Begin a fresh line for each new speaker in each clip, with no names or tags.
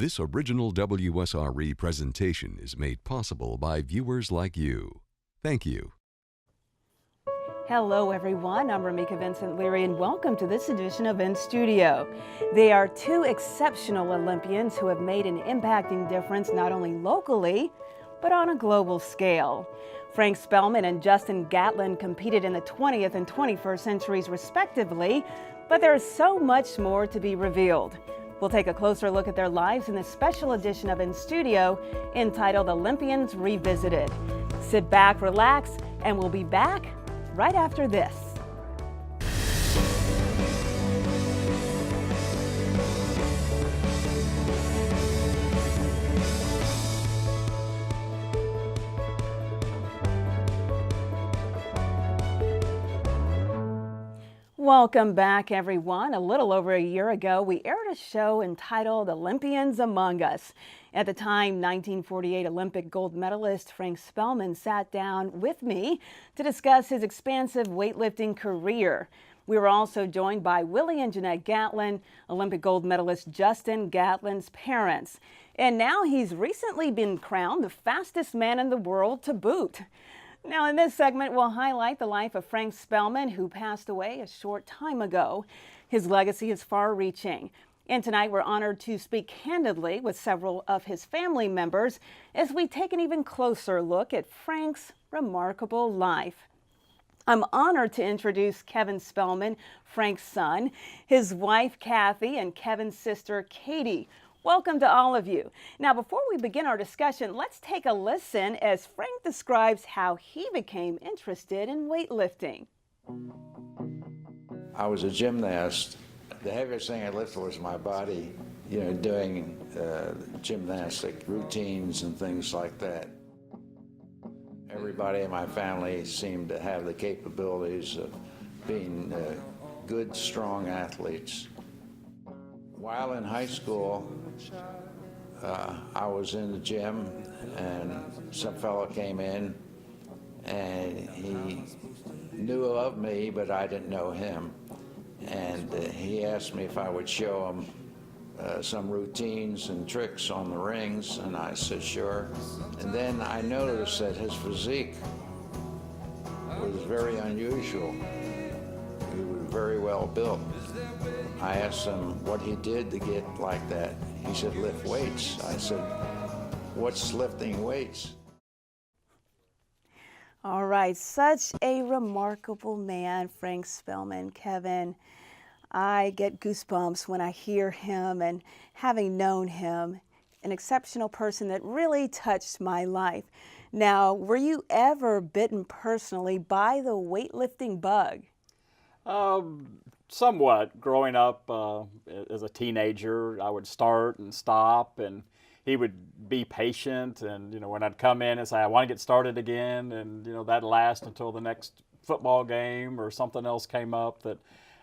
This original WSRE presentation is made possible by viewers like you. Thank you.
Hello everyone, I'm Ramika Vincent Leary and welcome to this edition of In Studio. They are two exceptional Olympians who have made an impacting difference not only locally, but on a global scale. Frank Spellman and Justin Gatlin competed in the 20th and 21st centuries respectively, but there is so much more to be revealed. We'll take a closer look at their lives in this special edition of In Studio entitled Olympians Revisited. Sit back, relax, and we'll be back right after this. Welcome back, everyone. A little over a year ago, we aired a show entitled Olympians Among Us. At the time, 1948 Olympic gold medalist Frank Spellman sat down with me to discuss his expansive weightlifting career. We were also joined by Willie and Jeanette Gatlin, Olympic gold medalist Justin Gatlin's parents. And now he's recently been crowned the fastest man in the world to boot. Now, in this segment, we'll highlight the life of Frank Spellman, who passed away a short time ago. His legacy is far-reaching. And tonight, we're honored to speak candidly with several of his family members as we take an even closer look at Frank's remarkable life. I'm honored to introduce Kevin Spellman, Frank's son, his wife, Kathy, and Kevin's sister, Katie. Welcome to all of you. Now, before we begin our discussion, let's take a listen as Frank describes how he became interested in weightlifting.
I was a gymnast. The heaviest thing I lifted was my body, doing gymnastic routines and things like that. Everybody in my family seemed to have the capabilities of being good, strong athletes. While in high school, I was in the gym and some fellow came in and he knew of me, but I didn't know him. And he asked me if I would show him some routines and tricks on the rings, and I said sure. And then I noticed that his physique was very unusual. He was very well built. I asked him what he did to get like that. He said, lift weights. I said, what's lifting weights?
All right, such a remarkable man, Frank Spellman. Kevin, I get goosebumps when I hear him, and having known him, an exceptional person that really touched my life. Now, were you ever bitten personally by the weightlifting bug?
Somewhat. Growing up as a teenager, I would start and stop, and he would be patient. And when I'd come in and say, I want to get started again, and that'd last until the next football game or something else came up that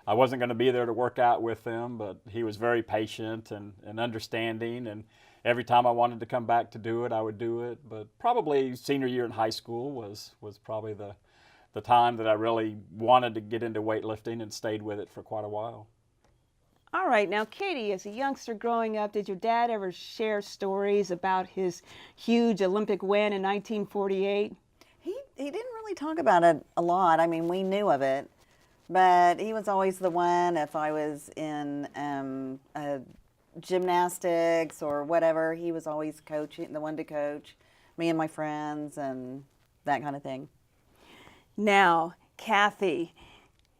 I wasn't going to be there to work out with him. But he was very patient and understanding, and every time I wanted to come back to do it, I would do it. But probably senior year in high school was probably the time that I really wanted to get into weightlifting and stayed with it for quite a while.
All right, now Katie, as a youngster growing up, did your dad ever share stories about his huge Olympic win in 1948?
He didn't really talk about it a lot. I mean, we knew of it, but he was always the one, if I was in gymnastics or whatever, he was always coaching, the one to coach me and my friends and that kind of thing.
Now, Kathy,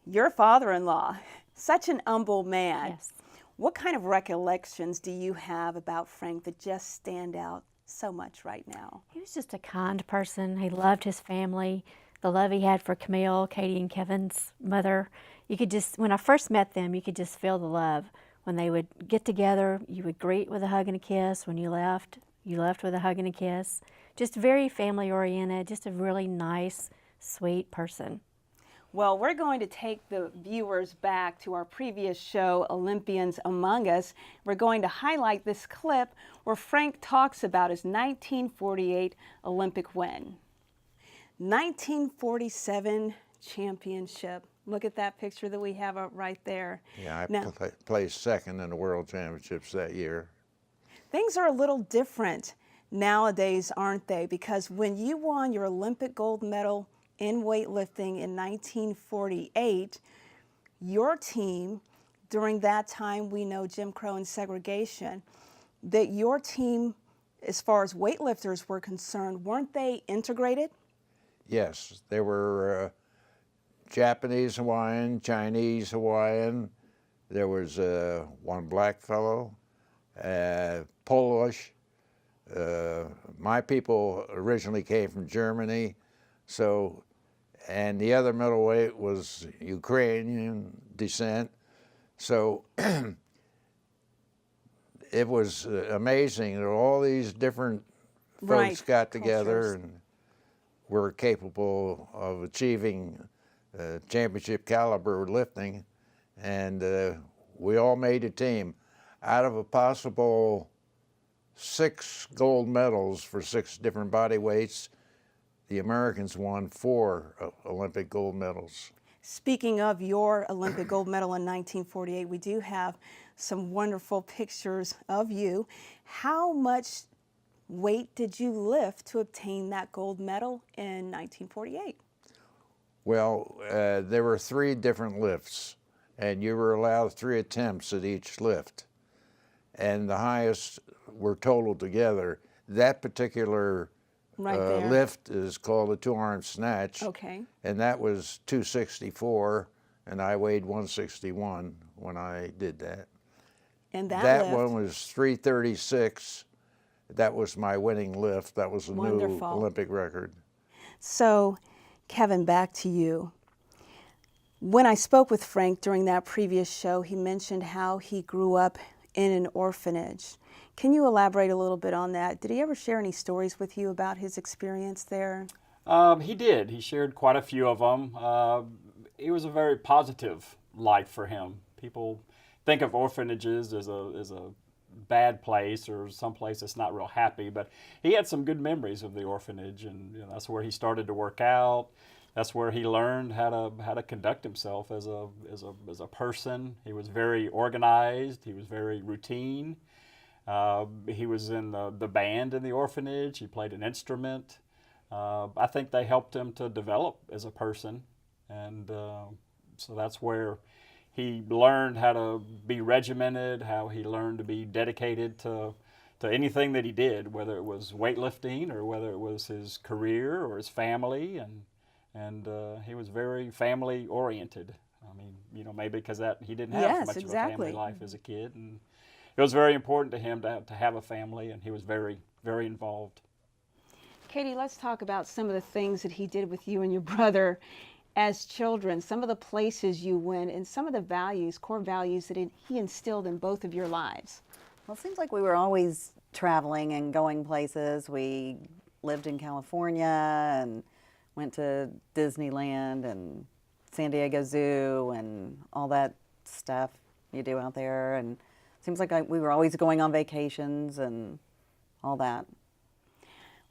your father-in-law, such an humble man.
Yes.
What kind of recollections do you have about Frank that just stand out so much right now?
He was just a kind person. He loved his family. The love he had for Camille, Katie, and Kevin's mother. You could just, when I first met them, you could just feel the love. When they would get together, you would greet with a hug and a kiss. When you left with a hug and a kiss. Just very family-oriented, just a really nice, sweet person.
Well, we're going to take the viewers back to our previous show, Olympians Among Us. We're going to highlight this clip where Frank talks about his 1948 Olympic win. 1947 championship. Look at that picture that we have up right there.
Yeah, I placed second in the World Championships that year.
Things are a little different nowadays, aren't they? Because when you won your Olympic gold medal in weightlifting in 1948, your team, during that time, we know Jim Crow and segregation, that your team, as far as weightlifters were concerned, weren't they integrated?
Yes, there were Japanese Hawaiian, Chinese Hawaiian. There was one black fellow, Polish. My people originally came from Germany, so, and the other middleweight was Ukrainian descent. So it was amazing that all these different folks
Right,
got together
cultures.
and were capable of achieving championship caliber lifting, and we all made a team. Out of a possible 6 gold medals for 6 different body weights, the Americans won 4 Olympic gold medals.
Speaking of your Olympic gold medal in 1948, we do have some wonderful pictures of you. How much weight did you lift to obtain that gold medal in 1948?
Well, there were 3 different lifts, and you were allowed 3 attempts at each lift, and the highest were totaled together. That particular
Right there.
lift is called a 2-arm snatch.
Okay.
And that was 264, and I weighed 161 when I did that.
And that
That
lift,
one was 336. That was my winning lift. That was a new
Wonderful.
Olympic record.
So, Kevin, back to you. When I spoke with Frank during that previous show, he mentioned how he grew up in an orphanage. Can you elaborate a little bit on that? Did he ever share any stories with you about his experience there?
He did. He shared quite a few of them. It was a very positive life for him. People think of orphanages as a bad place or some place that's not real happy, but he had some good memories of the orphanage, and that's where he started to work out. That's where he learned how to conduct himself as a person. He was very organized. He was very routine. He was in the band in the orphanage. He played an instrument. I think they helped him to develop as a person, and so that's where he learned how to be regimented, how he learned to be dedicated to anything that he did, whether it was weightlifting or whether it was his career or his family, and he was very family oriented. I mean, maybe because he didn't have
Yes,
much
exactly.
of a family life as a kid, and it was very important to him to have a family, and he was very, very involved.
Katie, let's talk about some of the things that he did with you and your brother as children, some of the places you went, and some of the values, core values that he instilled in both of your lives.
Well, it seems like we were always traveling and going places. We lived in California and went to Disneyland and San Diego Zoo and all that stuff you do out there. And it seems like we were always going on vacations and all that.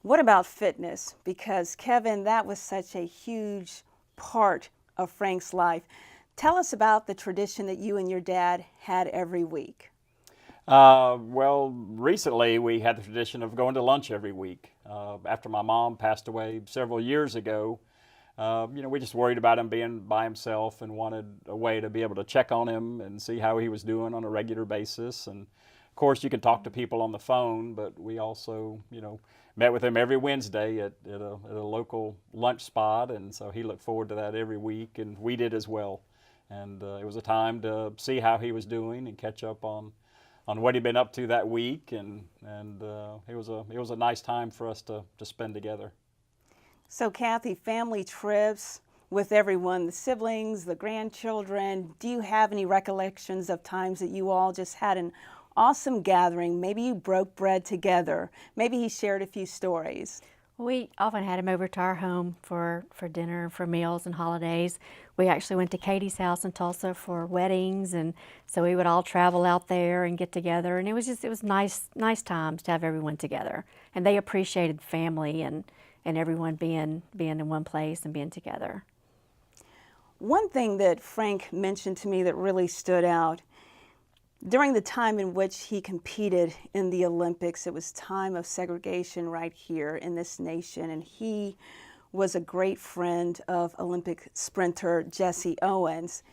What about fitness? Because Kevin, that was such a huge part of Frank's life. Tell us about the tradition that you and your dad had every week.
Well, recently we had the tradition of going to lunch every week. After my mom passed away several years ago, we just worried about him being by himself and wanted a way to be able to check on him and see how he was doing on a regular basis. And of course, you can talk to people on the phone, but we also, met with him every Wednesday at a local lunch spot, and so he looked forward to that every week, and we did as well. And it was a time to see how he was doing and catch up on what he'd been up to that week, and it was a nice time for us to spend together.
So Kathy, family trips with everyone, the siblings, the grandchildren, do you have any recollections of times that you all just had an awesome gathering? Maybe you broke bread together. Maybe he shared a few stories.
We often had him over to our home for dinner, for meals and holidays. We actually went to Katie's house in Tulsa for weddings, and so we would all travel out there and get together. And it was nice times to have everyone together. And they appreciated family and everyone being in one place and being together.
One thing that Frank mentioned to me that really stood out, During the time in which he competed in the Olympics, it was time of segregation right here in this nation, and he was a great friend of Olympic sprinter Jesse Owens.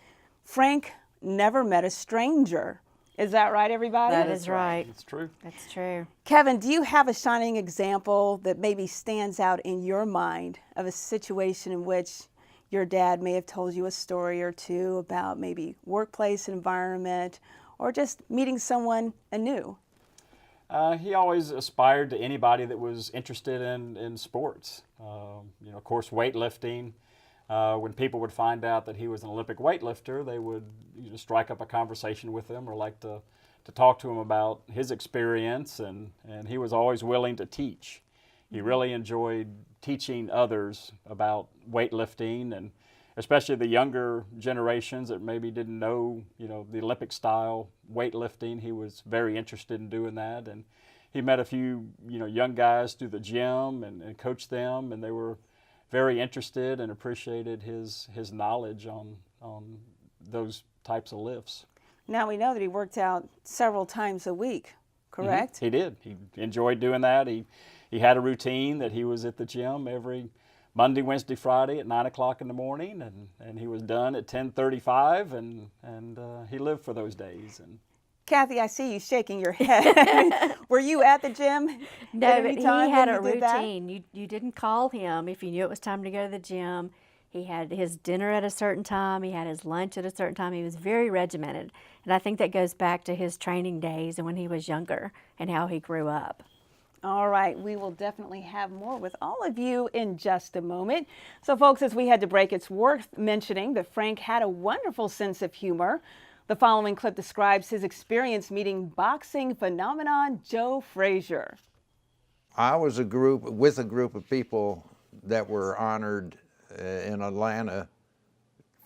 Frank never met a stranger. Is that right, everybody?
That is right.
It's true.
That's true.
Kevin, do you have a shining example that maybe stands out in your mind of a situation in which your dad may have told you a story or two about maybe workplace environment or just meeting someone anew?
He always aspired to anybody that was interested in sports. You know, of course, weightlifting. When people would find out that he was an Olympic weightlifter, they would strike up a conversation with him or like to talk to him about his experience, and he was always willing to teach. He really enjoyed teaching others about weightlifting, and especially the younger generations that maybe didn't know, the Olympic style weightlifting. He was very interested in doing that, and he met a few, young guys through the gym and coached them, and they were very interested and appreciated his knowledge on those types of lifts.
Now we know that he worked out several times a week, correct?
He did. He enjoyed doing that. He had a routine that he was at the gym every Monday, Wednesday, Friday at 9 o'clock in the morning, and he was done at 10:35, and he lived for those days. And
Kathy, I see you shaking your head. Were you at the gym?
No,
at
but
any
he
time
had
when
a
you did that?
routine. You didn't call him if you knew it was time to go to the gym. He had his dinner at a certain time. He had his lunch at a certain time. He was very regimented. And I think that goes back to his training days and when he was younger and how he grew up.
All right, we will definitely have more with all of you in just a moment. So folks, as we head to break, it's worth mentioning that Frank had a wonderful sense of humor. The following clip describes his experience meeting boxing phenomenon Joe Frazier.
I was with a group of people that were honored in Atlanta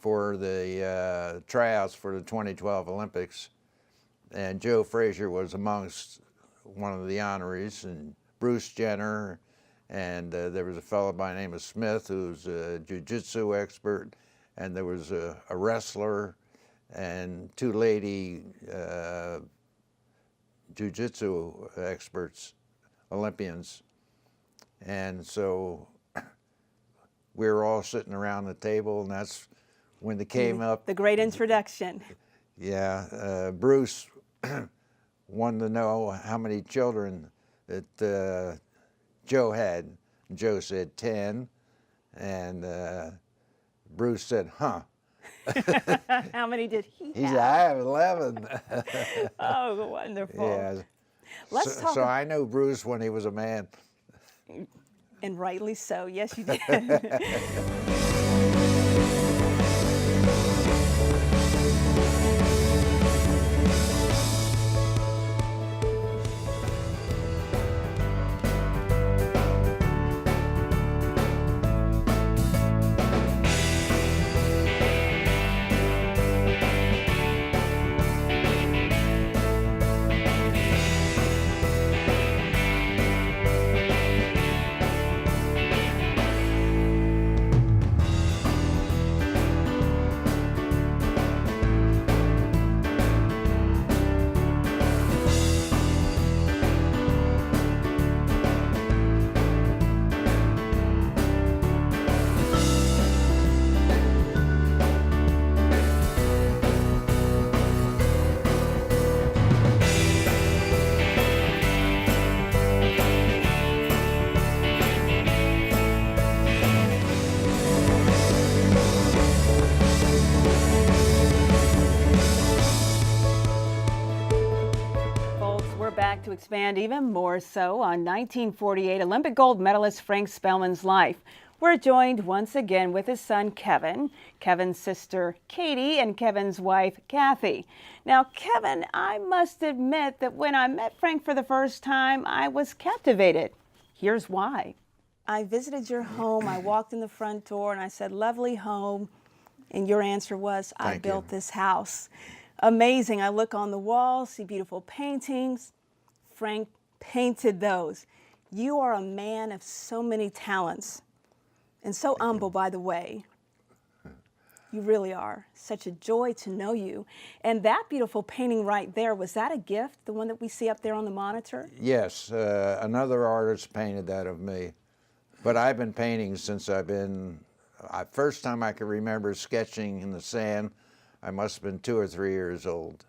for the tryouts for the 2012 Olympics, and Joe Frazier was amongst one of the honorees, and Bruce Jenner, and there was a fellow by the name of Smith who's a jiu-jitsu expert, and there was a wrestler and two lady jiu-jitsu experts, Olympians. And so we were all sitting around the table, and that's when they came up.
The great introduction.
Yeah, Bruce wanted to know how many children that Joe had. Joe said 10, and Bruce said, huh.
How many did he
He
have?
said, I have 11.
Oh, wonderful.
Yeah.
Let's talk.
So I knew Bruce when he was a man.
And rightly so. Yes, you did. Back to expand even more so on 1948 Olympic gold medalist Frank Spellman's life. We're joined once again with his son Kevin, Kevin's sister Katie, and Kevin's wife Kathy. Now, Kevin, I must admit that when I met Frank for the first time, I was captivated. Here's why. I visited your home, I walked in the front door, and I said, lovely home. And your answer was, I
Thank you.
built this house. Amazing. I look on the wall, see beautiful paintings. Frank painted those. You are a man of so many talents, and so humble, by the way. You really are. Such a joy to know you. And that beautiful painting right there, was that a gift, the one that we see up there on the monitor?
Yes, another artist painted that of me. But I've been painting since first time I can remember sketching in the sand, I must have been 2 or 3 years old.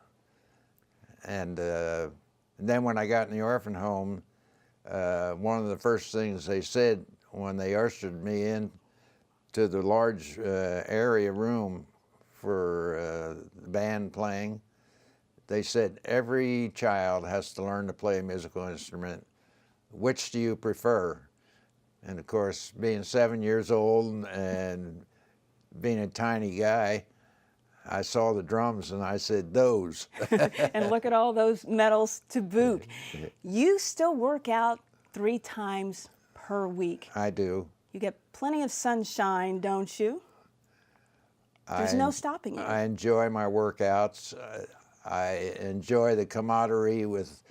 And then when I got in the orphan home, one of the first things they said when they ushered me in to the large area room for the band playing, they said, every child has to learn to play a musical instrument. Which do you prefer? And of course, being 7 years old and being a tiny guy, I saw the drums and I said, those.
And look at all those medals to boot. You still work out 3 times per week.
I do.
You get plenty of sunshine, don't you? There's no stopping you.
I enjoy my workouts. I enjoy the camaraderie with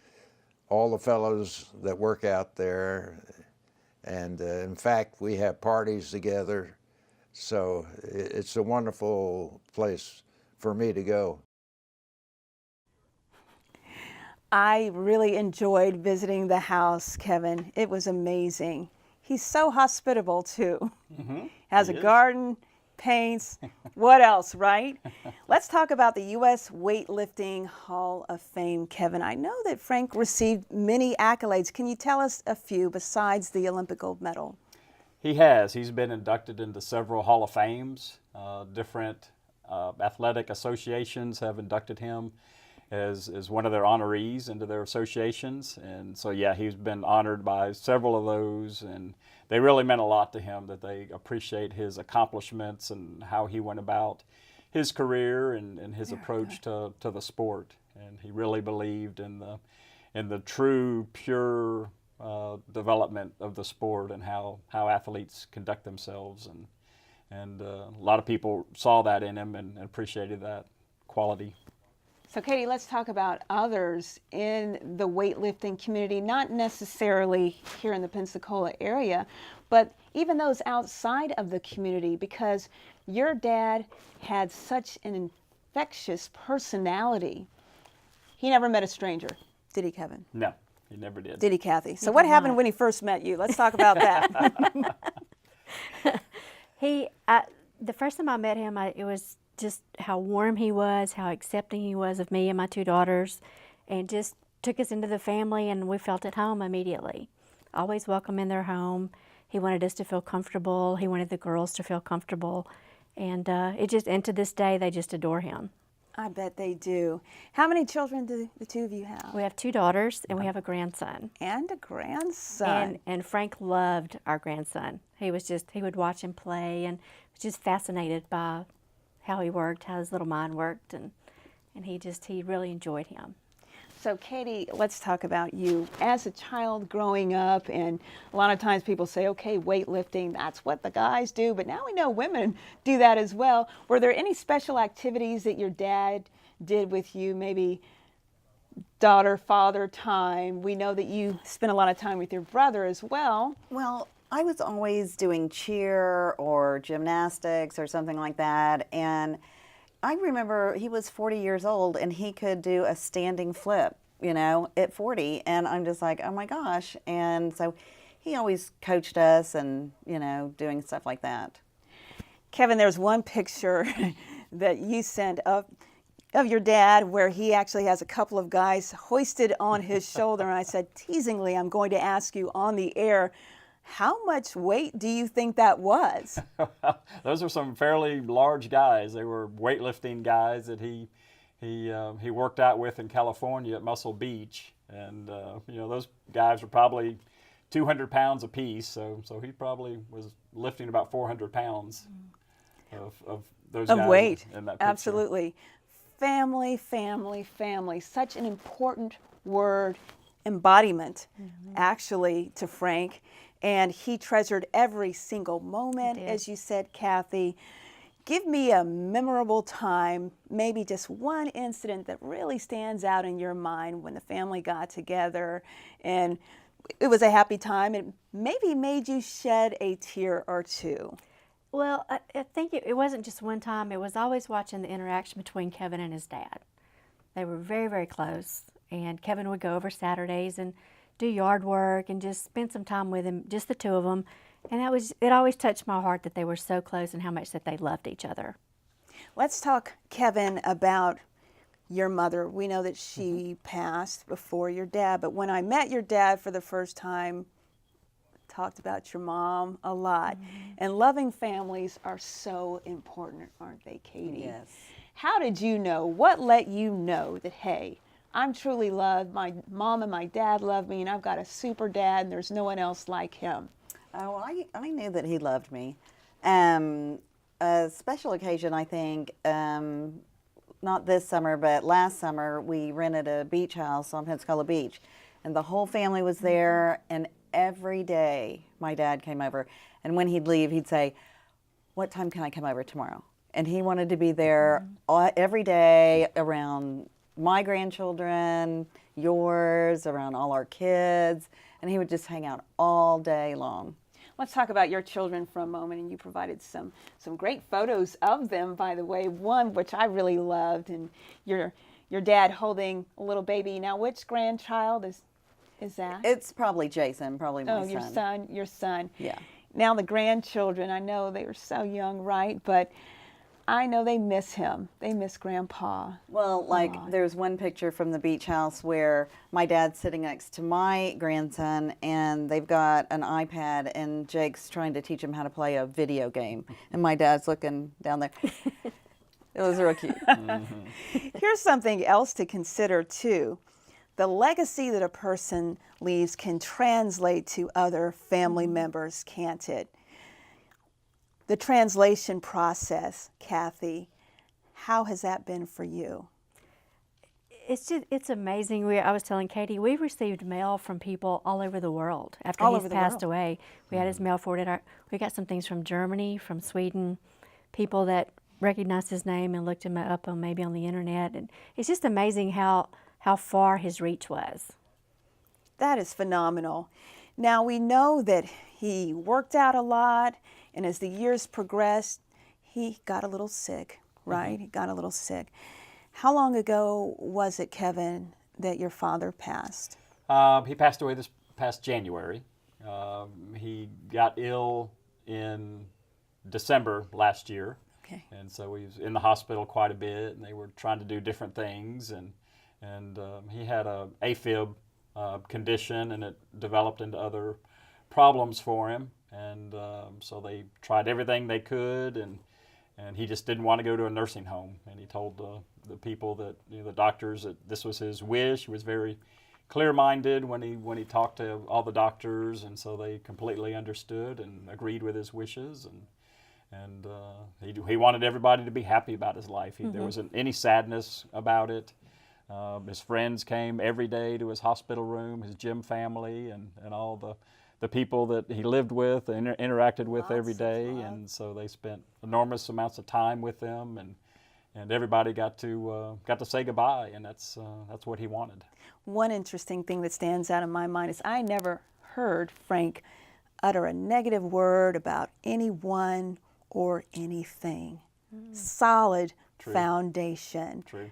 all the fellows that work out there. And in fact, we have parties together. So it's a wonderful place for me to go.
I really enjoyed visiting the house, Kevin. It was amazing. He's so hospitable, too. Has a garden, paints, what else, right? Let's talk about the U.S. Weightlifting Hall of Fame, Kevin. I know that Frank received many accolades. Can you tell us a few besides the Olympic gold medal?
He has. He's been inducted into several Hall of Fames. Different athletic associations have inducted him as one of their honorees into their associations. And so, yeah, he's been honored by several of those, and they really meant a lot to him, that they appreciate his accomplishments and how he went about his career and his approach to the sport. And he really believed in the true, pure development of the sport and how athletes conduct themselves. And a lot of people saw that in him and appreciated that quality.
So, Katie, let's talk about others in the weightlifting community, not necessarily here in the Pensacola area, but even those outside of the community, because your dad had such an infectious personality. He never met a stranger, did he, Kevin?
No, he never did.
Did he, Kathy? So what happened when he first met you? Let's talk about that.
The first time I met him, it was just how warm he was, how accepting he was of me and my 2 daughters, and just took us into the family, and we felt at home immediately. Always welcome in their home. He wanted us to feel comfortable. He wanted the girls to feel comfortable. And and to this day, they just adore him.
I bet they do. How many children do the 2 of you have?
We have 2 daughters, and we have a grandson.
And a grandson.
And Frank loved our grandson. He would watch him play and was just fascinated by how he worked, how his little mind worked, and he really enjoyed him.
So, Katie, let's talk about you. As a child growing up, and a lot of times people say, okay, weightlifting, that's what the guys do, but now we know women do that as well. Were there any special activities that your dad did with you, maybe daughter-father time? We know that you spent a lot of time with your brother as well.
Well, I was always doing cheer or gymnastics or something like that. And I remember he was 40 years old and he could do a standing flip, at 40. And I'm just like, oh my gosh. And so he always coached us and, doing stuff like that.
Kevin, there's one picture that you sent of your dad where he actually has a couple of guys hoisted on his shoulder. And I said, teasingly, I'm going to ask you on the air, how much weight do you think that was?
Those are some fairly large guys. They were weightlifting guys that he worked out with in California at Muscle Beach, and those guys were probably 200 pounds apiece. So he probably was lifting about 400 pounds of those guys
weight.
in that picture.
Absolutely. Family, family, family. Such an important word, embodiment, actually, to Frank. And he treasured every single moment, as you said, Kathy. Give me a memorable time, maybe just one incident that really stands out in your mind when the family got together and it was a happy time. It maybe made you shed a tear or two.
Well, I think it wasn't just one time. It was always watching the interaction between Kevin and his dad. They were very, very close. And Kevin would go over Saturdays and do yard work and just spend some time with him, just the two of them. And it always touched my heart that they were so close and how much that they loved each other.
Let's talk, Kevin, about your mother. We know that she passed before your dad, but when I met your dad for the first time, talked about your mom a lot. And loving families are so important, aren't they, Katie?
Yes.
How did you know? What let you know that, hey, I'm truly loved, my mom and my dad love me, and I've got a super dad, and there's no one else like him?
Oh, I knew that he loved me. A special occasion, I think, not this summer, but last summer, we rented a beach house on Pensacola Beach, and the whole family was there, and every day my dad came over, and when he'd leave, he'd say, "What time can I come over tomorrow?" And he wanted to be there every day around my grandchildren, yours, around all our kids, and he would just hang out all day long.
Let's talk about your children for a moment, and you provided some great photos of them, by the way. One which I really loved, and your dad holding a little baby. Now, which grandchild is that?
It's probably Jason, probably my son.
Your son.
Yeah.
Now the grandchildren, I know they were so young, right? But I know they miss him. They miss Grandpa.
Well, there's one picture from the beach house where my dad's sitting next to my grandson, and they've got an iPad, and Jake's trying to teach him how to play a video game, and my dad's looking down there. It was real cute.
Here's something else to consider, too. The legacy that a person leaves can translate to other family members, can't it? The translation process, Kathy, how has that been for you?
It's amazing. I was telling Katie, we received mail from people all over the world after
All
he's
over the
passed
world.
away. We had his mail forwarded. We got some things from Germany, from Sweden, people that recognized his name and looked him up on maybe on the internet. And it's just amazing how far his reach was.
That is phenomenal. Now, we know that he worked out a lot, and as the years progressed, he got a little sick, right? He got a little sick. How long ago was it, Kevin, that your father passed?
He passed away this past January. He got ill in December last year.
Okay.
And so he was in the hospital quite a bit, and they were trying to do different things. And he had a AFib condition, and it developed into other problems for him. And so they tried everything they could, and he just didn't want to go to a nursing home. And he told the people that, the doctors, that this was his wish. He was very clear-minded when he talked to all the doctors, and so they completely understood and agreed with his wishes. And he wanted everybody to be happy about his life. There wasn't any sadness about it. His friends came every day to his hospital room, his gym family, and all the people that he lived with and interacted with every day. And so they spent enormous amounts of time with him, and everybody got to say goodbye, and that's what he wanted.
One interesting thing that stands out in my mind is I never heard Frank utter a negative word about anyone or anything. Solid
True.
Foundation.
True.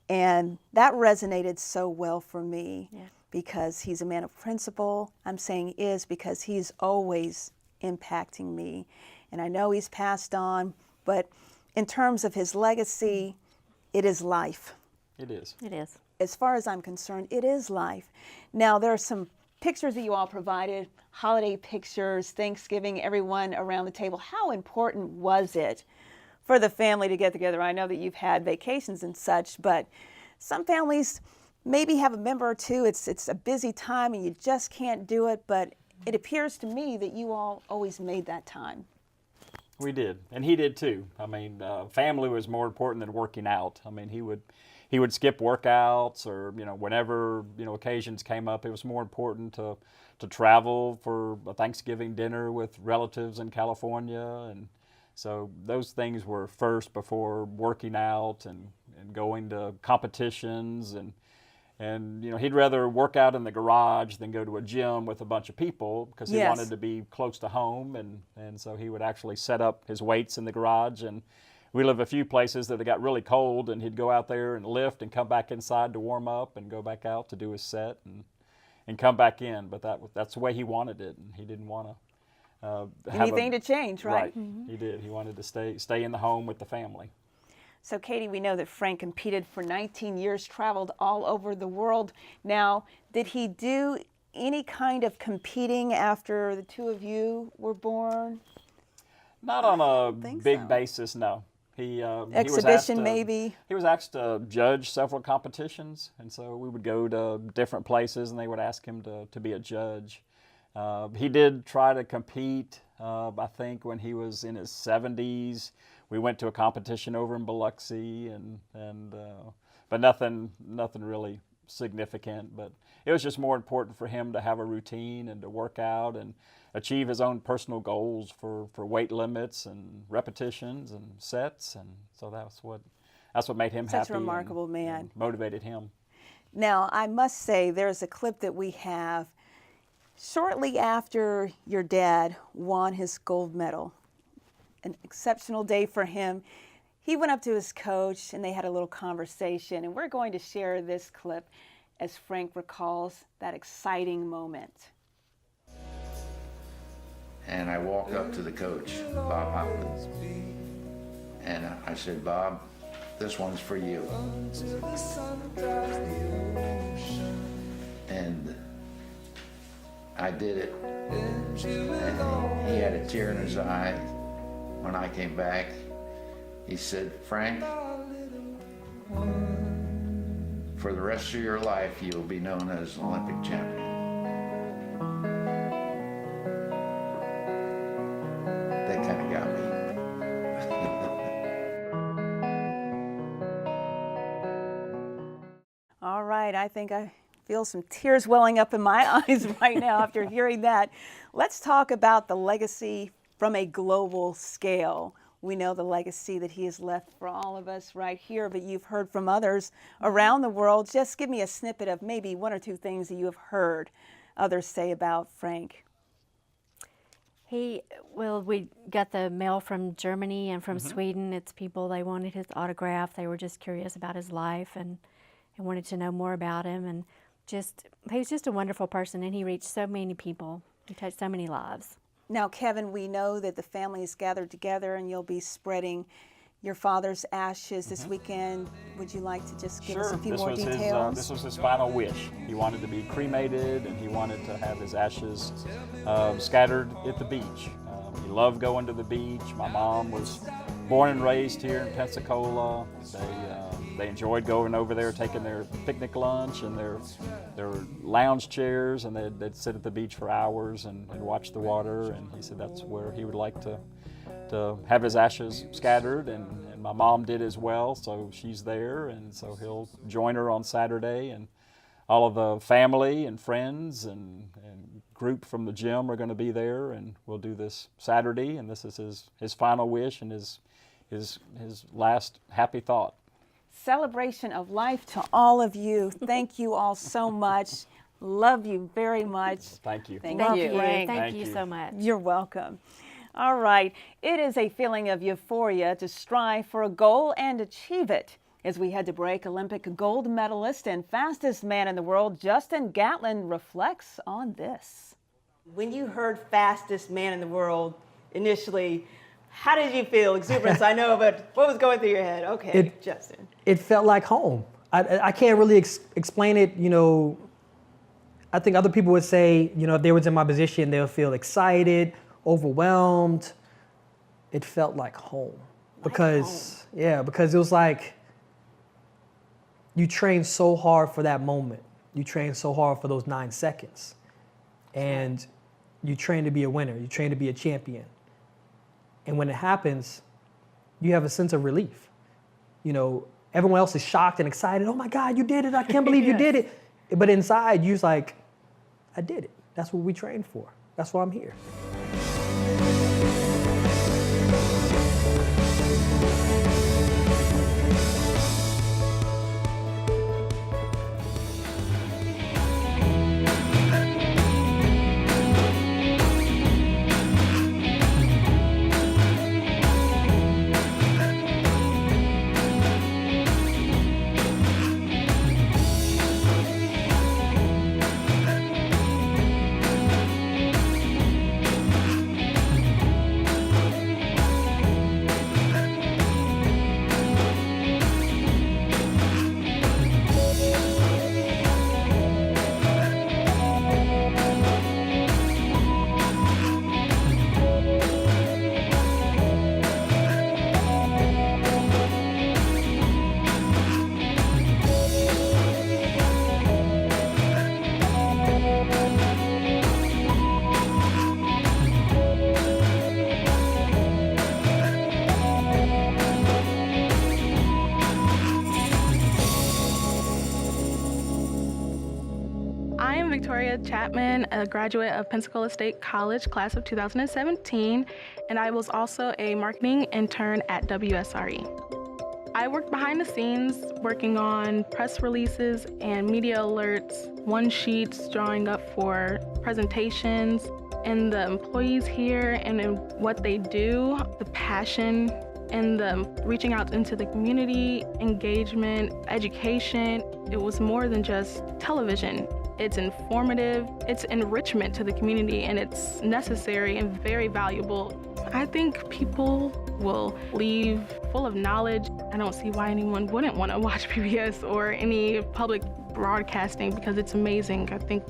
And that resonated so well for me.
Yeah.
Because he's a man of principle. I'm saying is because he's always impacting me. And I know he's passed on, but in terms of his legacy, it is life.
It is.
It is.
As far as I'm concerned, it is life. Now, there are some pictures that you all provided, holiday pictures, Thanksgiving, everyone around the table. How important was it for the family to get together? I know that you've had vacations and such, but some families maybe have a member or two. It's a busy time and you just can't do it, but it appears to me that you all always made that time.
We did, and he did too. I mean, family was more important than working out. I mean, he would skip workouts, or whenever occasions came up, it was more important to travel for a Thanksgiving dinner with relatives in California, and so those things were first before working out and going to competitions. And you know, he'd rather work out in the garage than go to a gym with a bunch of people because he
Yes.
wanted to be close to home. And so he would actually set up his weights in the garage. And we live a few places that it got really cold, and he'd go out there and lift and come back inside to warm up and go back out to do his set and come back in. But that's the way he wanted it, and he didn't want to have
Anything to change, right?
He did. He wanted to stay in the home with the family.
So, Katie, we know that Frank competed for 19 years, traveled all over the world. Now, did he do any kind of competing after the two of you were born?
Not on a
think
big
so.
basis, no. He
Exhibition, maybe?
He was asked to judge several competitions, and so we would go to different places, and they would ask him to be a judge. He did try to compete, I think, when he was in his 70s. We went to a competition over in Biloxi, but nothing really significant. But it was just more important for him to have a routine and to work out and achieve his own personal goals for weight limits and repetitions and sets, and so that's what made him happy.
Such a remarkable man.
And motivated him.
Now, I must say, there's a clip that we have shortly after your dad won his gold medal. An exceptional day for him. He went up to his coach and they had a little conversation, and we're going to share this clip as Frank recalls that exciting moment.
And I walked up to the coach, Bob Hopkins, and I said, Bob, this one's for you. And I did it, and he had a tear in his eye. When I came back, he said, Frank, for the rest of your life, you'll be known as an Olympic champion. That kind of got me.
All right, I think I feel some tears welling up in my eyes right now after hearing that. Let's talk about the legacy from a global scale. We know the legacy that he has left for all of us right here, but you've heard from others around the world. Just give me a snippet of maybe one or two things that you have heard others say about Frank.
We got the mail from Germany and from Sweden. It's people, they wanted his autograph. They were just curious about his life and wanted to know more about him. And he was just a wonderful person, and he reached so many people. He touched so many lives.
Now, Kevin, we know that the family is gathered together and you'll be spreading your father's ashes this weekend. Would you like to just give us a few more details?
This was his final wish. He wanted to be cremated, and he wanted to have his ashes scattered at the beach. He loved going to the beach. My mom was born and raised here in Pensacola. They enjoyed going over there, taking their picnic lunch and their lounge chairs, and they'd sit at the beach for hours and watch the water. And he said that's where he would like to have his ashes scattered, and my mom did as well, so she's there, and so he'll join her on Saturday, and all of the family and friends and group from the gym are going to be there, and we'll do this Saturday, and this is his final wish and his last happy thought.
Celebration of life to all of you. Thank you all so much. Love you very much.
Thank you.
Thank
Thank
you,
you.
Frank.
Thank you
you.
so much.
You're welcome. All right. It is a feeling of euphoria to strive for a goal and achieve it. As we head to break, Olympic gold medalist and fastest man in the world, Justin Gatlin, reflects on this. When you heard fastest man in the world initially, how did you feel? Exuberance, I know, but what was going through your head? Okay, Justin.
It felt like home. I can't really explain it. You know, I think other people would say, you know, if they was in my position, they'll feel excited, overwhelmed. It felt like home because it was like you trained so hard for that moment. You trained so hard for those 9 seconds, and you train to be a winner. You train to be a champion. And when it happens, you have a sense of relief. You know, everyone else is shocked and excited. Oh my God, you did it. I can't believe you did it. But inside, you're like, I did it. That's what we trained for. That's why I'm here.
Chapman, a graduate of Pensacola State College, class of 2017, and I was also a marketing intern at WSRE. I worked behind the scenes, working on press releases and media alerts, one-sheets, drawing up for presentations, and the employees here and in what they do, the passion and the reaching out into the community, engagement, education. It was more than just television. It's informative, it's enrichment to the community, and it's necessary and very valuable. I think people will leave full of knowledge. I don't see why anyone wouldn't want to watch PBS or any public broadcasting because it's amazing. I think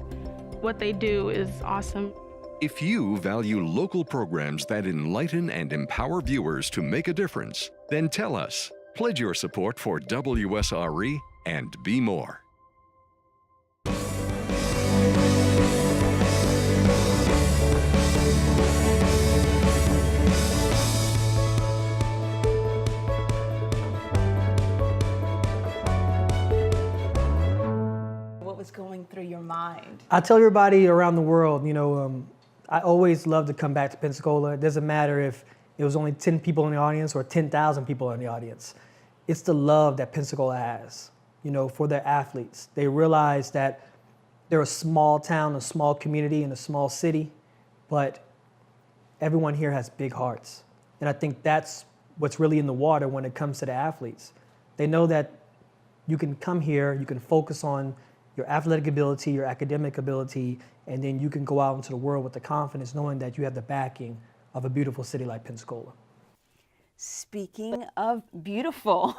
what they do is awesome.
If you value local programs that enlighten and empower viewers to make a difference, then tell us. Pledge your support for WSRE and be more.
What was going through your mind?
I tell everybody around the world, I always love to come back to Pensacola. It doesn't matter if it was only 10 people in the audience or 10,000 people in the audience. It's the love that Pensacola has, for their athletes. They realize that they're a small town, a small community, and a small city, but everyone here has big hearts. And I think that's what's really in the water when it comes to the athletes. They know that you can come here, you can focus on your athletic ability, your academic ability, and then you can go out into the world with the confidence knowing that you have the backing of a beautiful city like Pensacola.
Speaking of beautiful.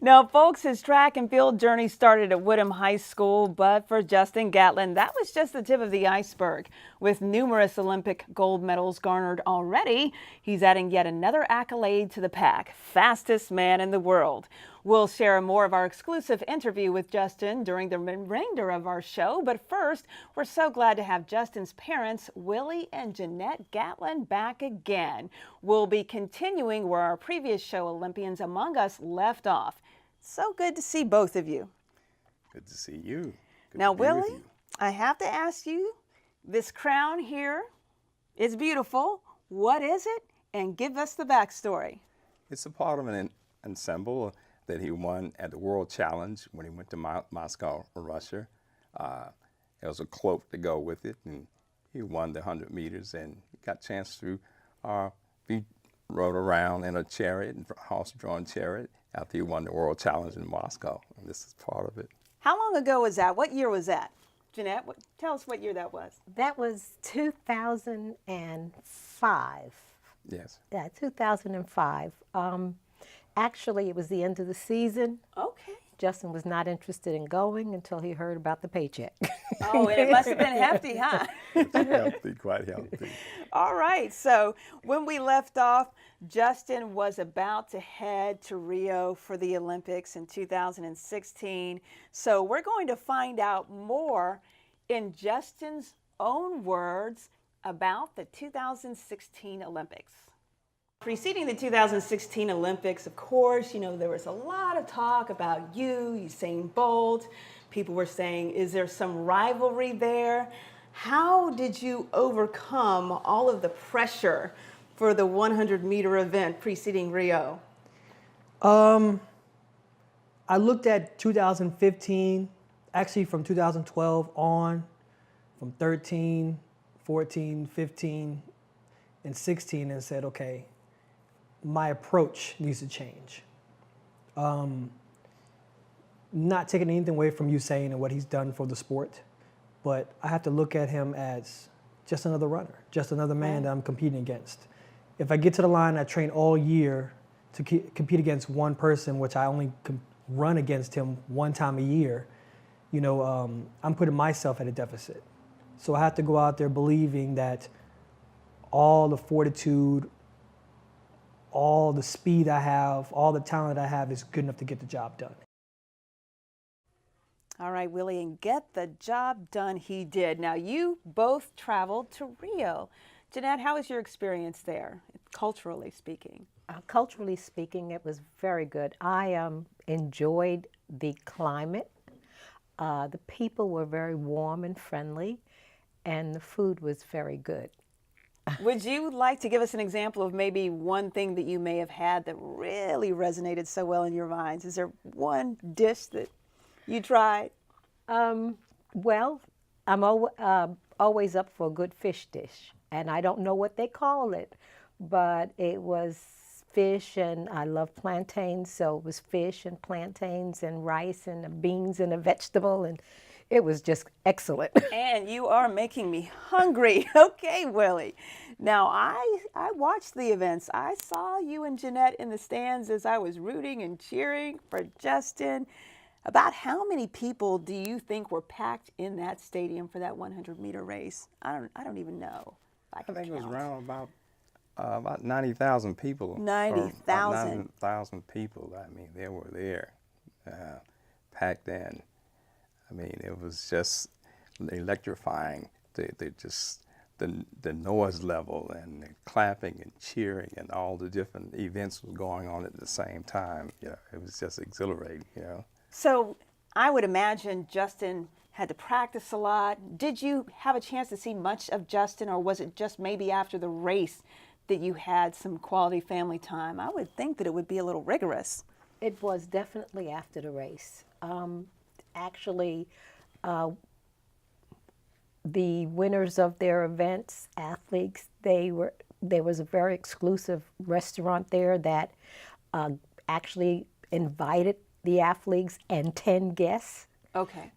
Now, folks, his track and field journey started at Woodham High School, but for Justin Gatlin, that was just the tip of the iceberg. With numerous Olympic gold medals garnered already, he's adding yet another accolade to the pack, fastest man in the world. We'll share more of our exclusive interview with Justin during the remainder of our show. But first, we're so glad to have Justin's parents, Willie and Jeanette Gatlin, back again. We'll be continuing where our previous show, Olympians Among Us, left off. So good to see both of you.
Good to see you. Good
now,
to be with
Willie,
you.
I have to ask you, this crown here is beautiful. What is it? And give us the backstory.
It's a part of an ensemble that he won at the World Challenge when he went to Moscow, Russia. There was a cloak to go with it, and he won the 100 meters, and got a chance to be rode around in a chariot, a horse-drawn chariot, after he won the World Challenge in Moscow. And this is part of it.
How long ago was that? What year was that? Jeanette, tell us what year that was.
That was 2005.
Yes.
Yeah, 2005. Actually, it was the end of the season.
Okay.
Justin was not interested in going until he heard about the paycheck.
Oh, and it must have been hefty, huh?
Healthy, quite healthy.
All right. So when we left off, Justin was about to head to Rio for the Olympics in 2016. So we're going to find out more in Justin's own words about the 2016 Olympics. Preceding the 2016 Olympics, of course, there was a lot of talk about Usain Bolt. People were saying, is there some rivalry there? How did you overcome all of the pressure for the 100-meter event preceding Rio?
I looked at 2015, actually from 2012 on, from 13, 14, 15, and 16, and said, okay, my approach needs to change. Not taking anything away from Usain and what he's done for the sport, but I have to look at him as just another runner, just another man that I'm competing against. If I get to the line, I train all year to compete against one person, which I only run against him one time a year, I'm putting myself at a deficit. So I have to go out there believing that all the fortitude, all the speed I have, all the talent I have is good enough to get the job done.
All right, Willie, and get the job done he did. Now, you both traveled to Rio. Jeanette, how was your experience there, culturally speaking?
Culturally speaking, it was very good. I enjoyed the climate. The people were very warm and friendly. and the food was very good.
Would you like to give us an example of maybe one thing that you may have had that really resonated so well in your minds? Is there one dish that you tried?
Well, I'm always up for a good fish dish, and I don't know what they call it, but it was fish, and I love plantains, so it was fish and plantains and rice and the beans and a vegetable, and it was just excellent.
And you are making me hungry. Okay, Willie. Now, I watched the events. I saw you and Jeanette in the stands as I was rooting and cheering for Justin. About how many people do you think were packed in that stadium for that 100-meter race? I don't even know.
I think it was around about 90,000 people.
90,000.
90,000 people. I mean, they were there, packed in. I mean, it was just electrifying. The noise level and the clapping and cheering and all the different events was going on at the same time. You know, it was just exhilarating. You know.
So I would imagine Justin had to practice a lot. Did you have a chance to see much of Justin, or was it just maybe after the race that you had some quality family time? I would think that it would be a little rigorous.
It was definitely after the race. Actually, the winners of their events, athletes, there was a very exclusive restaurant there that actually invited the athletes and 10 guests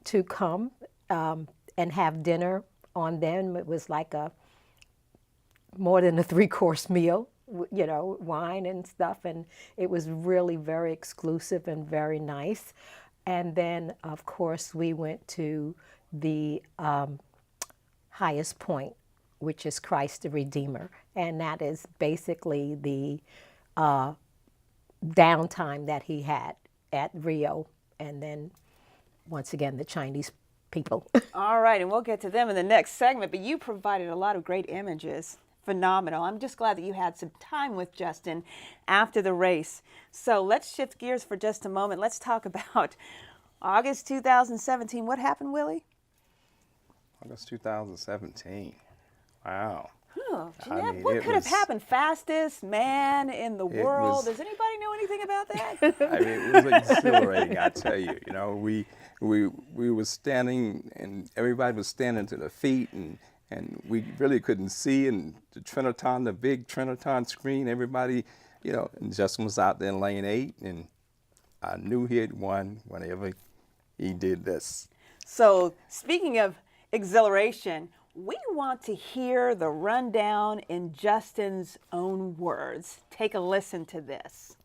to come and have dinner on them. It was like more than a 3-course meal, you know, wine and stuff, and it was really very exclusive and very nice. And then, of course, we went to the highest point, which is Christ the Redeemer, and that is basically the downtime that he had at Rio, and then, once again, the Chinese people.
All right, and we'll get to them in the next segment, but you provided a lot of great images. Phenomenal. I'm just glad that you had some time with Justin after the race. So let's shift gears for just a moment. Let's talk about August 2017. What happened, Willie?
August 2017. Wow.
Jeanette, what could have happened? Fastest man in the world. Does anybody know anything about that?
I mean, it was exhilarating, I tell you. You know, we were standing, and everybody was standing to their feet, and we really couldn't see. And the big Triniton screen, everybody, you know, and Justin was out there in lane 8, and I knew he had won whenever he did this.
So, speaking of exhilaration, we want to hear the rundown in Justin's own words. Take a listen to this.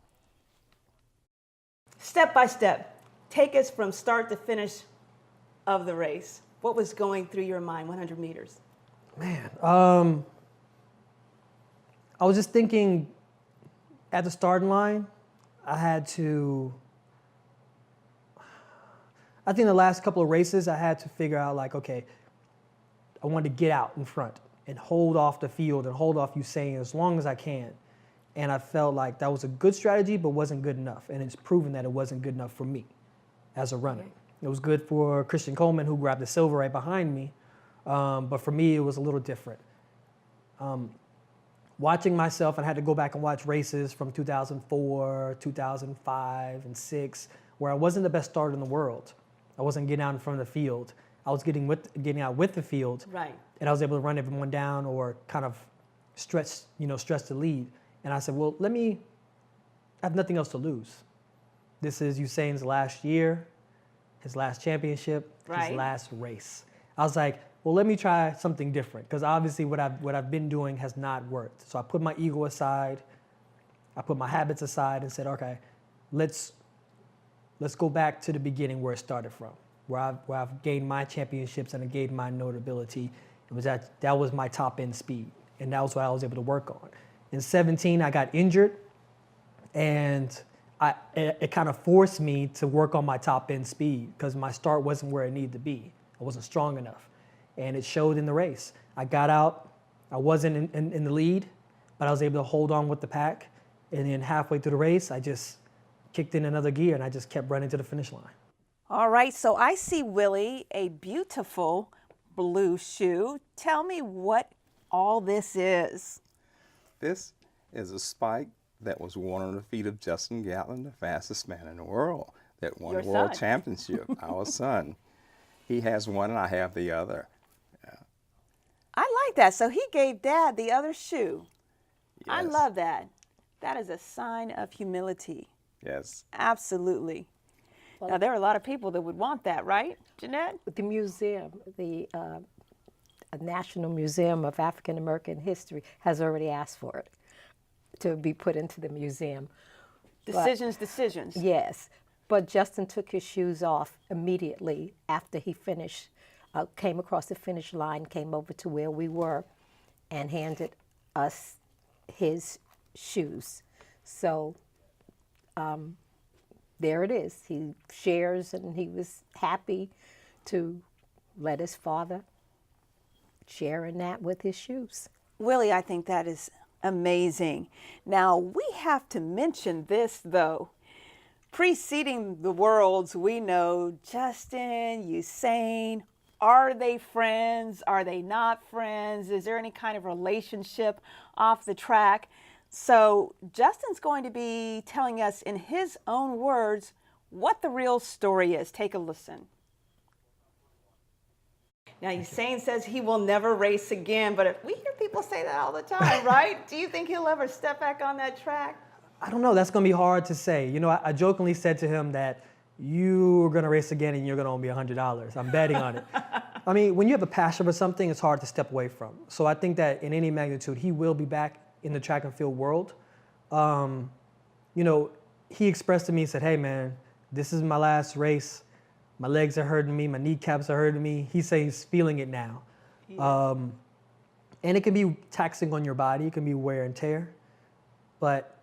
Step by step, take us from start to finish of the race. What was going through your mind, 100 meters?
Man, I was just thinking at the starting line, I think the last couple of races, I had to figure out, like, okay, I wanted to get out in front and hold off the field and hold off Usain as long as I can. And I felt like that was a good strategy, but wasn't good enough. And it's proven that it wasn't good enough for me as a runner. It was good for Christian Coleman, who grabbed the silver right behind me. But for me, it was a little different. Watching myself, and I had to go back and watch races from 2004, 2005, and 6, where I wasn't the best starter in the world. I wasn't getting out in front of the field. I was getting out with the field,
right?
And I was able to run everyone down or kind of stretch the lead. And I said, well, I have nothing else to lose. This is Usain's last year, his last championship, his last race. I was like, well, let me try something different, because obviously what I've been doing has not worked. So I put my ego aside, I put my habits aside, and said, okay, let's go back to the beginning where it started from. Where I've gained my championships and I gained my notability. That was my top end speed, and that was what I was able to work on. In 17, I got injured, and it kind of forced me to work on my top end speed because my start wasn't where it needed to be. I wasn't strong enough, and it showed in the race. I got out, I wasn't in the lead, but I was able to hold on with the pack, and then halfway through the race, I just kicked in another gear, and I just kept running to the finish line.
All right, so I see, Willie, a beautiful blue shoe. Tell me what all this is.
This is a spike that was worn on the feet of Justin Gatlin, the fastest man in the world, that won
Your
the world
son.
championship, our son. He has one and I have the other.
I like that. So he gave Dad the other shoe. I
Yes.
love that. That is a sign of humility.
Yes.
Absolutely. Now, there are a lot of people that would want that, right, Jeanette?
The museum, the National Museum of African American History, has already asked for it to be put into the museum.
Decisions.
Yes, but Justin took his shoes off immediately after he finished, came across the finish line, came over to where we were, and handed us his shoes. So there it is. He shares, and he was happy to let his father share in that with his shoes.
Willie, I think that is amazing. Now, we have to mention this, though. Preceding the Worlds, we know Justin, Usain. Are they friends? Are they not friends? Is there any kind of relationship off the track? So Justin's going to be telling us in his own words what the real story is. Take a listen. Now, Usain says he will never race again, but we hear people say that all the time, right? Do you think he'll ever step back on that track?
I don't know. That's going to be hard to say. You know, I jokingly said to him that you're going to race again and you're going to owe me $100. I'm betting on it. I mean, when you have a passion for something, it's hard to step away from. So I think that in any magnitude, he will be back in the track and field world. You know, he expressed to me, he said, hey, man, this is my last race. My legs are hurting me. My kneecaps are hurting me. He says he's feeling it now. And it can be taxing on your body. It can be wear and tear. But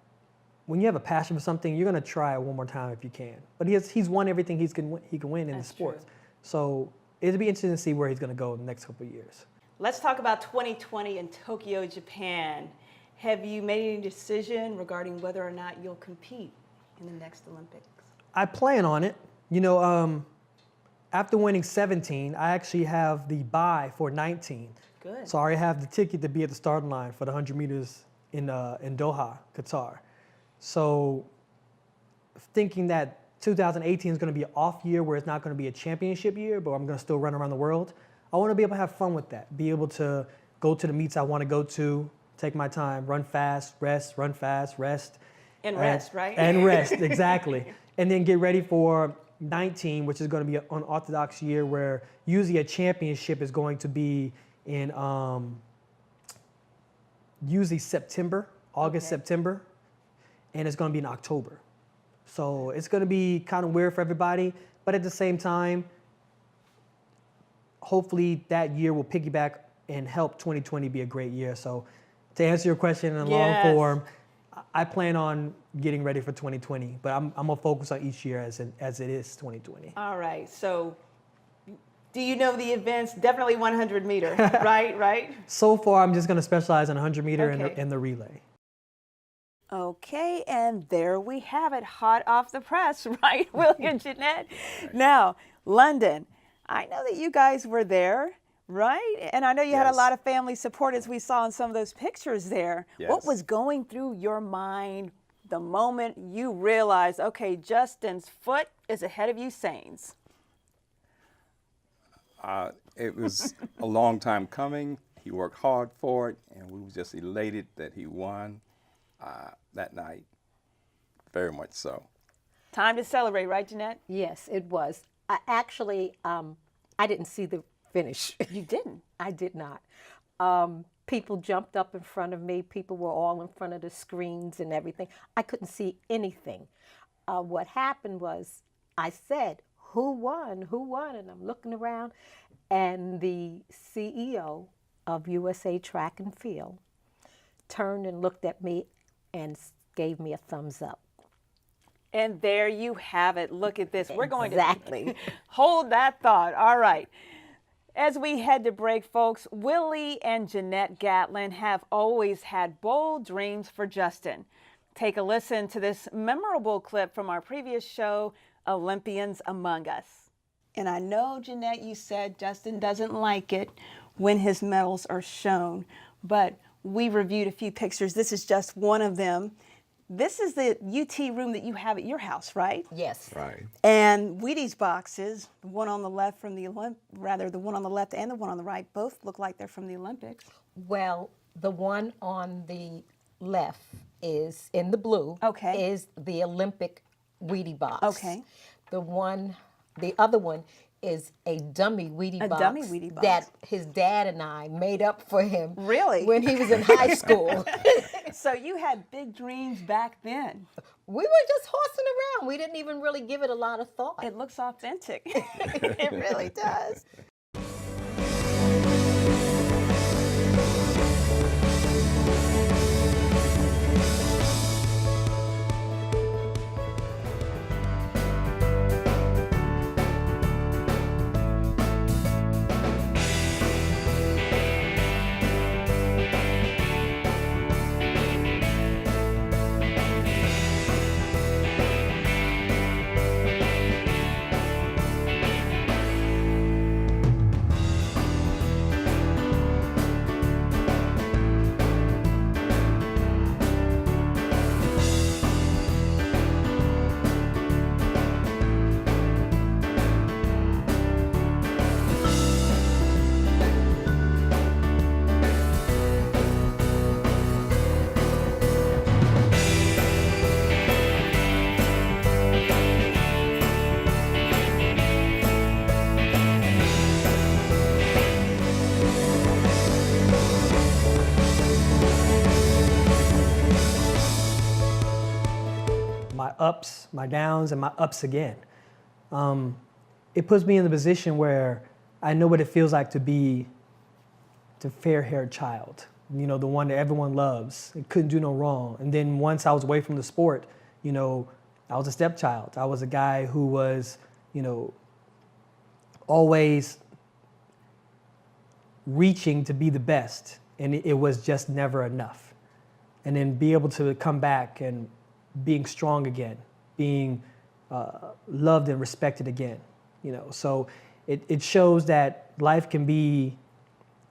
when you have a passion for something, you're going to try it one more time if you can. But he's won everything he can win in the sport.
True.
So it'll be interesting to see where he's going to go in the next couple of years.
Let's talk about 2020 in Tokyo, Japan. Have you made any decision regarding whether or not you'll compete in the next Olympics?
I plan on it. You know, after winning 17, I actually have the bye for 19.
Good.
So I already have the ticket to be at the starting line for the 100 meters in Doha, Qatar. So thinking that 2018 is going to be an off year where it's not going to be a championship year, but I'm going to still run around the world. I want to be able to have fun with that, be able to go to the meets I want to go to, take my time, run fast, rest, run fast, rest.
And rest, right?
And rest, exactly. And then get ready for 19, which is going to be an unorthodox year where usually a championship is going to be in usually September, August, September, and it's going to be in October. So it's going to be kind of weird for everybody, but at the same time, hopefully that year will piggyback and help 2020 be a great year. So to answer your question in long form, I plan on getting ready for 2020, but I'm going to focus on each year as it is 2020.
All right. So do you know the events? Definitely 100 meter, right?
So far, I'm just going to specialize in 100 meter and the relay.
Okay, and there we have it, hot off the press, right, Willie and Jeanette? Now, London, I know that you guys were there, right? And I know you had a lot of family support as we saw in some of those pictures there.
Yes.
What was going through your mind the moment you realized, okay, Justin's foot is ahead of Usain's?
It was a long time coming. He worked hard for it, and we were just elated that he won that night. Very much so.
Time to celebrate, right, Jeanette?
Yes, it was. I didn't see the finish.
You didn't?
I did not. People jumped up in front of me. People were all in front of the screens and everything. I couldn't see anything. What happened was I said, who won? Who won? And I'm looking around, and the CEO of USA Track and Field turned and looked at me and gave me a thumbs up.
And there you have it. Look at this. We're going to hold that thought. All right. As we head to break, folks, Willie and Jeanette Gatlin have always had bold dreams for Justin. Take a listen to this memorable clip from our previous show, Olympians Among Us. And I know, Jeanette, you said Justin doesn't like it when his medals are shown, but we reviewed a few pictures. This is just one of them. This is the UT room that you have at your house, right?
Yes.
Right.
And Wheaties boxes, the one on the left from the the one on the left and the one on the right, both look like they're from the Olympics.
Well, the one on the left is in the blue.
Okay.
Is the Olympic Wheatie box.
Okay.
The other one is a dummy Wheatie box.
dummy Wheatie box.
That his dad and I made up for him.
Really?
When he was in high school.
So you had big dreams back then.
We were just horsing around. We didn't even really give it a lot of thought.
It looks authentic. It really does.
My ups, my downs, and my ups again. It puts me in the position where I know what it feels like to be the fair-haired child, you know, the one that everyone loves. It couldn't do no wrong. And then once I was away from the sport, you know, I was a stepchild. I was a guy who was, you know, always reaching to be the best, and it was just never enough. And then be able to come back and being strong again, being loved and respected again, you know. So it shows that life can be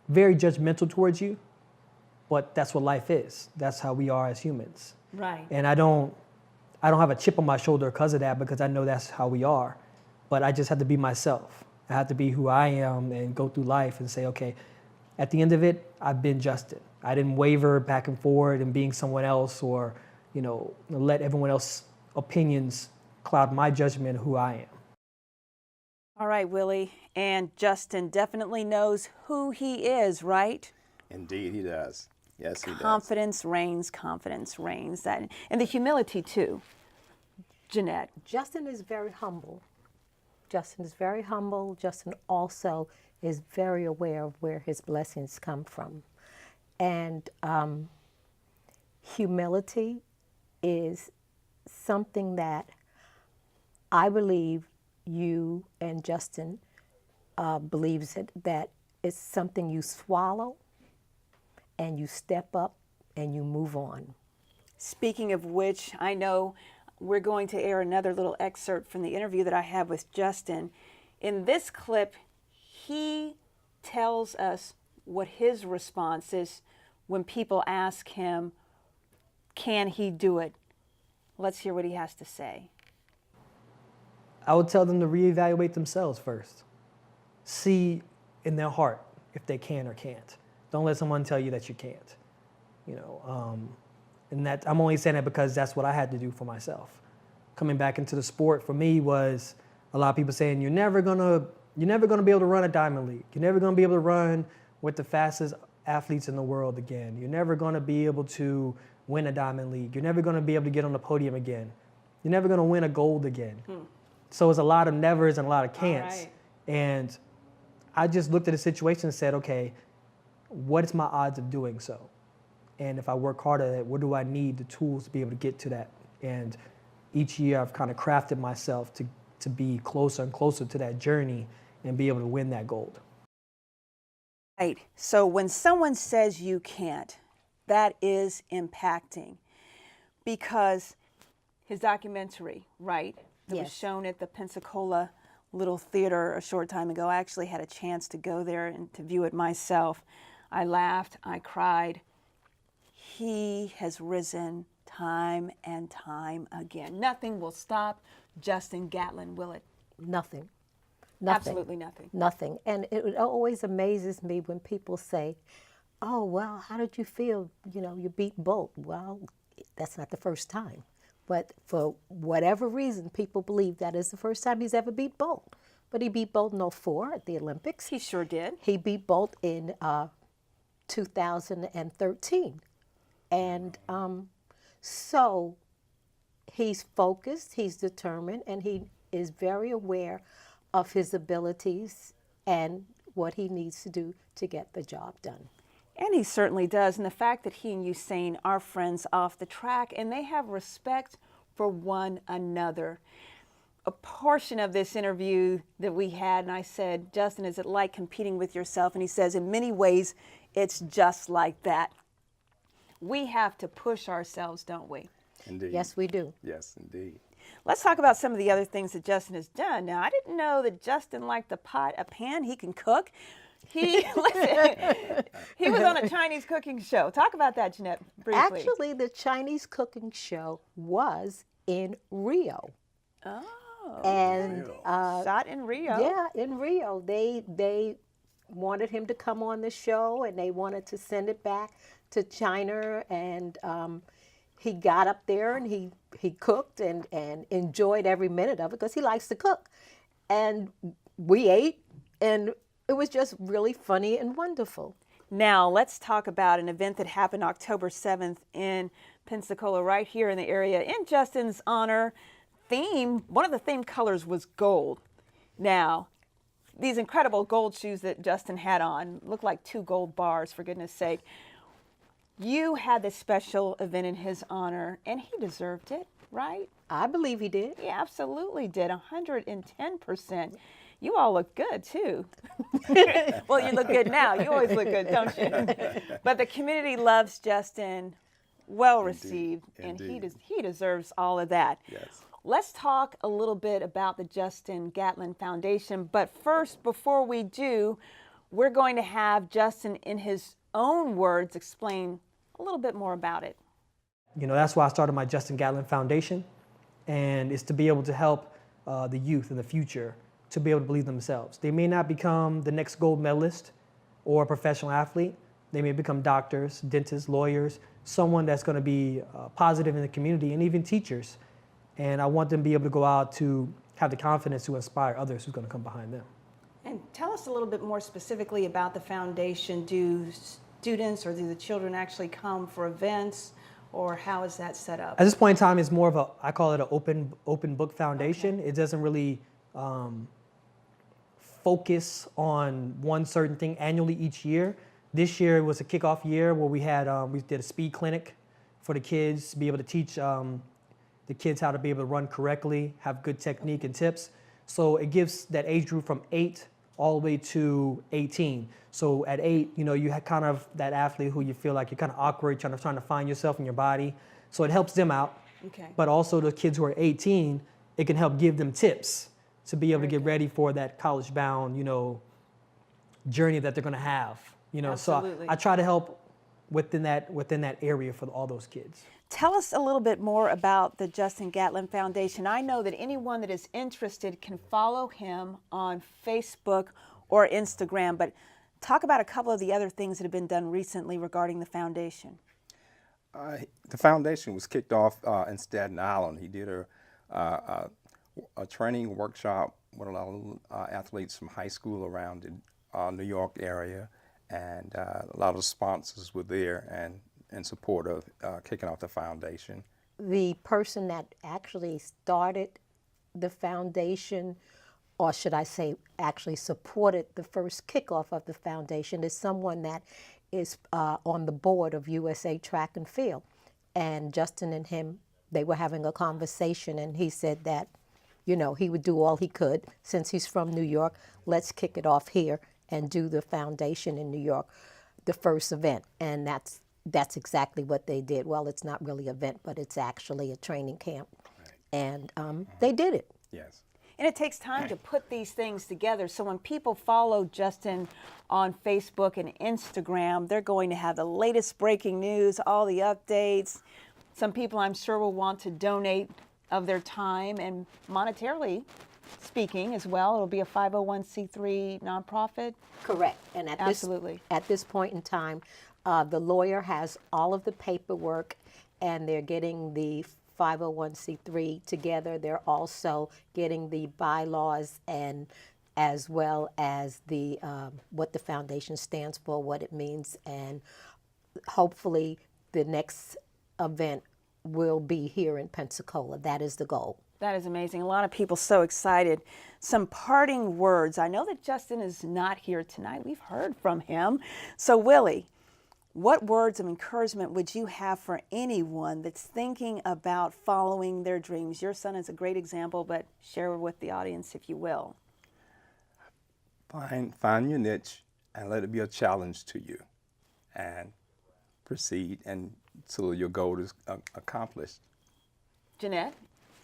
very judgmental towards you, but that's what life is. That's how we are as humans.
Right.
And I don't have a chip on my shoulder because of that, because I know that's how we are. But I just have to be myself. I have to be who I am and go through life and say, okay, at the end of it, I've been Justin. I didn't waver back and forward and being someone else, or, you know, let everyone else's opinions cloud my judgment of who I am.
All right, Willie. And Justin definitely knows who he is, right?
Indeed, he does. Yes, he does.
Confidence reigns, confidence reigns. That, and the humility, too. Jeanette.
Justin is very humble. Justin is very humble. Justin also is very aware of where his blessings come from. And humility is something that I believe you and Justin believes that it's something you swallow and you step up and you move on.
Speaking of which, I know we're going to air another little excerpt from the interview that I have with Justin. In this clip, he tells us what his response is when people ask him, can he do it? Let's hear what he has to say.
I would tell them to reevaluate themselves first. See in their heart if they can or can't. Don't let someone tell you that you can't. You know, and that I'm only saying that because that's what I had to do for myself. Coming back into the sport for me was a lot of people saying you're never gonna be able to run a Diamond League. You're never gonna be able to run with the fastest athletes in the world again. You're never gonna be able to win a Diamond League. You're never gonna be able to get on the podium again. You're never gonna win a gold again. So it's a lot of nevers and a lot of can'ts.
Right.
And I just looked at the situation and said, okay, what is my odds of doing so? And if I work hard at it, what do I need, the tools to be able to get to that? And each year I've kind of crafted myself to be closer and closer to that journey and be able to win that gold.
Right. So when someone says you can't, that is impacting, because his documentary, right, that was
Yes.
shown at the Pensacola Little Theater a short time ago. I actually had a chance to go there and to view it myself. I laughed, I cried. He has risen time and time again. Nothing will stop Justin Gatlin, will it?
Nothing. Nothing.
Absolutely nothing.
Nothing. And it always amazes me when people say, oh, well, how did you feel? You know, you beat Bolt. Well, that's not the first time. But for whatever reason, people believe that is the first time he's ever beat Bolt. But he beat Bolt in 2004 at the Olympics.
He sure did.
He beat Bolt in 2013. And so he's focused, he's determined, and he is very aware of his abilities and what he needs to do to get the job done.
And he certainly does. And the fact that he and Usain are friends off the track and they have respect for one another. A portion of this interview that we had, and I said, Justin, is it like competing with yourself? And he says, in many ways, it's just like that. We have to push ourselves, don't we?
Indeed.
Yes, we do.
Yes, indeed.
Let's talk about some of the other things that Justin has done. Now, I didn't know that Justin liked a pot, a pan. He can cook. Listen, he was on a Chinese cooking show. Talk about that, Jeanette, briefly.
Actually, the Chinese cooking show was in Rio.
Oh.
And
shot in Rio.
Yeah, in Rio. They wanted him to come on the show, and they wanted to send it back to China. And he got up there and he cooked and enjoyed every minute of it because he likes to cook. And we ate, and it was just really funny and wonderful.
Now, let's talk about an event that happened October 7th in Pensacola, right here in the area. In Justin's honor, one of the theme colors was gold. Now, these incredible gold shoes that Justin had on looked like 2 gold bars, for goodness sake. You had this special event in his honor, and he deserved it, right?
I believe he did.
He absolutely did, 110%. You all look good, too. Well, you look good now. You always look good, don't you? But the community loves Justin, well received, and he deserves all of that.
Yes.
Let's talk a little bit about the Justin Gatlin Foundation. But first, before we do, we're going to have Justin, in his own words, explain a little bit more about it.
You know, that's why I started my Justin Gatlin Foundation, and it's to be able to help the youth in the future to be able to believe themselves. They may not become the next gold medalist or a professional athlete. They may become doctors, dentists, lawyers, someone that's going to be positive in the community, and even teachers. And I want them to be able to go out to have the confidence to inspire others who's going to come behind them.
And tell us a little bit more specifically about the foundation. Do students or do the children actually come for events, or how is that set up?
At this point in time, it's more of I call it an open book foundation. Okay. It doesn't really focus on one certain thing annually each year. This year was a kickoff year where we did a speed clinic for the kids to be able to teach the kids how to be able to run correctly, have good technique and tips. So it gives that age group from 8 all the way to 18. So at 8, you know, you have kind of that athlete who you feel like you're kind of awkward, trying to find yourself in your body. So it helps them out.
Okay.
But also the kids who are 18, it can help give them tips to be able to get ready for that college-bound, you know, journey that they're going to have. You know,
Absolutely.
So I try to help within that area for all those kids.
Tell us a little bit more about the Justin Gatlin Foundation. I know that anyone that is interested can follow him on Facebook or Instagram, but talk about a couple of the other things that have been done recently regarding the foundation.
The foundation was kicked off in Staten Island. He did a training workshop with a lot of athletes from high school around the New York area, and a lot of sponsors were there and in support of kicking off the foundation.
The person that actually started the foundation, or should I say actually supported the first kickoff of the foundation, is someone that is on the board of USA Track and Field. And Justin and him, they were having a conversation, and he said that, you know, he would do all he could. Since he's from New York, let's kick it off here and do the foundation in New York, the first event. And that's exactly what they did. Well, it's not really an event, but it's actually a training camp. Right. And they did it.
Yes.
And it takes time to put these things together. So when people follow Justin on Facebook and Instagram, they're going to have the latest breaking news, all the updates. Some people, I'm sure, will want to donate of their time and monetarily speaking as well. It'll be a 501c3 nonprofit.
Correct. And
Absolutely.
At this point in time, the lawyer has all of the paperwork, and they're getting the 501c3 together. They're also getting the bylaws, and as well as the what the foundation stands for, what it means, and hopefully the next event will be here in Pensacola. That is the goal.
That is amazing. A lot of people so excited. Some parting words. I know that Justin is not here tonight. We've heard from him. So Willie, what words of encouragement would you have for anyone that's thinking about following their dreams? Your son is a great example, but share with the audience if you will.
Find your niche and let it be a challenge to you, and proceed until your goal is accomplished.
Jeanette?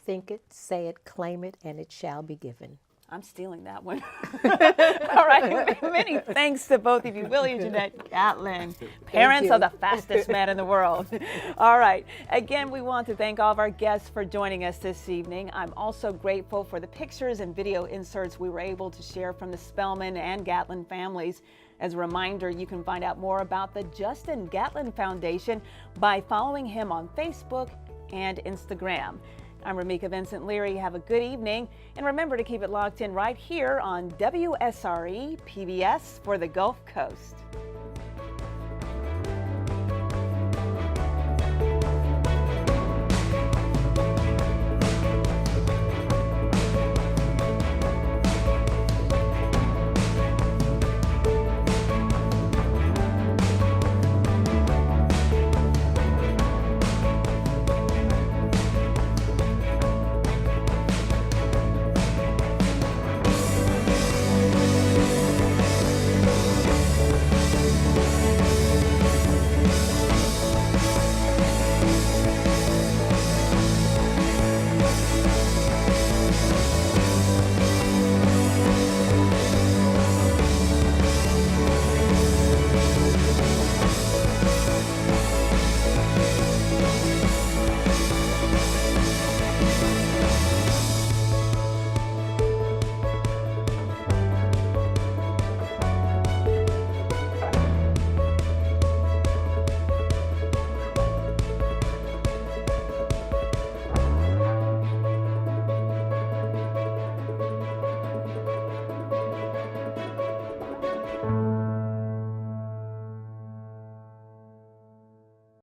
Think it, say it, claim it, and it shall be given.
I'm stealing that one. All right. Many thanks to both of you, Willie and Jeanette Gatlin, parents of the fastest man in the world. All right. Again, we want to thank all of our guests for joining us this evening. I'm also grateful for the pictures and video inserts we were able to share from the Spellman and Gatlin families. As a reminder, you can find out more about the Justin Gatlin Foundation by following him on Facebook and Instagram. I'm Ramika Vincent Leary. Have a good evening. And remember to keep it locked in right here on WSRE PBS for the Gulf Coast.